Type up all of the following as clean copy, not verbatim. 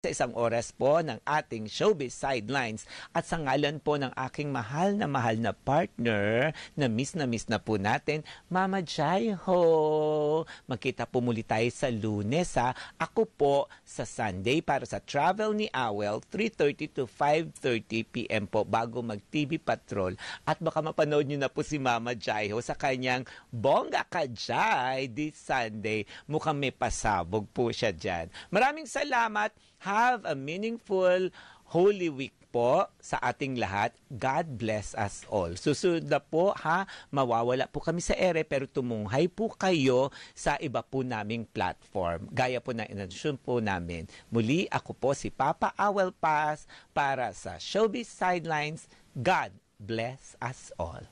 sa isang oras po ng ating Showbiz Sidelines at sa ngalan po ng aking mahal na partner na miss na po natin, Mama Jai Ho. Magkita po muli tayo sa Lunes ha. Ako po sa Sunday para sa Travel ni Awel 3:30 to 5:30 p.m. po bago mag TV Patrol at baka mapanood nyo na po si Mama Jai Ho sa kanyang Bongga Ka Jai this Sunday. Mukhang may pasabog po siya dyan. Maraming salamat. Have a meaningful Holy Week po sa ating lahat. God bless us all. Susunod na po ha, mawawala po kami sa ere pero tumunghay po kayo sa iba po naming platform. Gaya po na introduction po namin. Muli ako po si Papa Awel Paz para sa Showbiz Sidelines. God bless us all.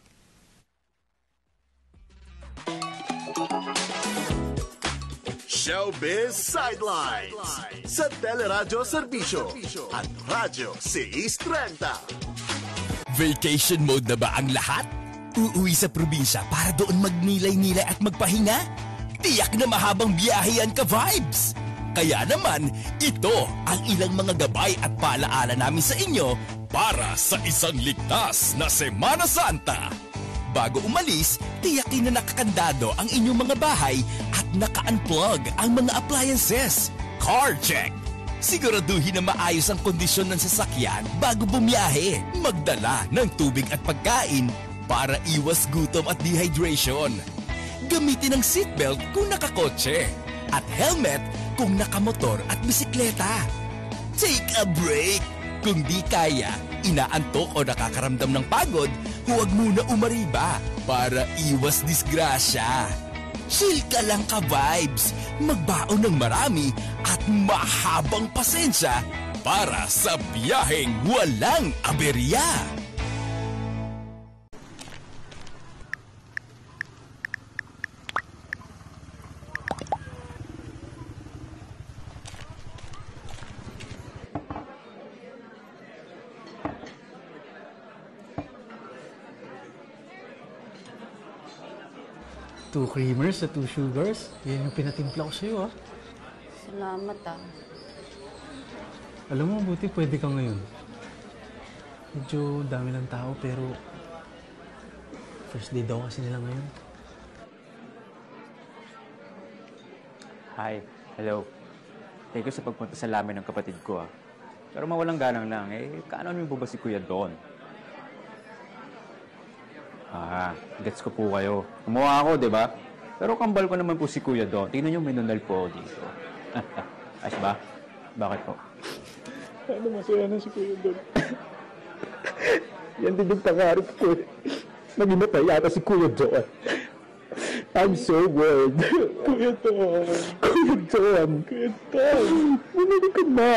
Showbiz Sidelines sa Teleradyo Serbisyo at Radyo 630. Vacation mode na ba ang lahat? Uuwi sa probinsya para doon magnilay-nilay at magpahinga? Tiyak na mahabang biyahe yan ka-vibes! Kaya naman, ito ang ilang mga gabay at paalaala namin sa inyo para sa isang ligtas na Semana Santa. Bago umalis, tiyakin na nakakandado ang inyong mga bahay at naka-unplug ang mga appliances. Car check! Siguraduhin na maayos ang kondisyon ng sasakyan bago bumiyahe. Magdala ng tubig at pagkain para iwas gutom at dehydration. Gamitin ang seatbelt kung nakakotse at helmet kung nakamotor at bisikleta. Take a break! Kung di kaya, inaantok o nakakaramdam ng pagod, huwag muna umariba para iwas disgrasya. Chill ka lang ka-vibes, magbaon ng marami at mahabang pasensya para sa biyaheng walang aberya. Two creamers at 2 sugars. Yan yung pinatimpla ko sa'yo, ah. Salamat, ah. Alam mo, buti pwede ka ngayon. Medyo dami ng tao, pero first day daw kasi nila ngayon. Hi. Hello. Thank you sa pagpunta sa lamin ng kapatid ko, ah. Pero mawalang galang lang, kaano mo ba si Kuya Don? Gets ko po kayo. Kumuha ako, di ba? Pero kambal ko naman po si Kuya Don. Tingnan niyo, may nunal po dito. Ayos ba? Bakit po? Ano masaya na si Kuya Don? Yan din yung pangarap ko. Naging matay yata si Kuya Don. I'm so worried. Kuya Don. Kuya Don. Kuya Don. Bumili ka na.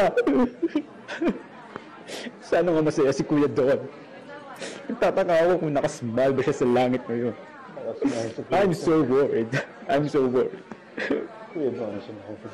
Sana nga masaya si Kuya Don. Nagtataka ako kung nakasmile ba siya sa langit ngayon. I'm so worried. I'm so worried. Kuya Don, siya na ako.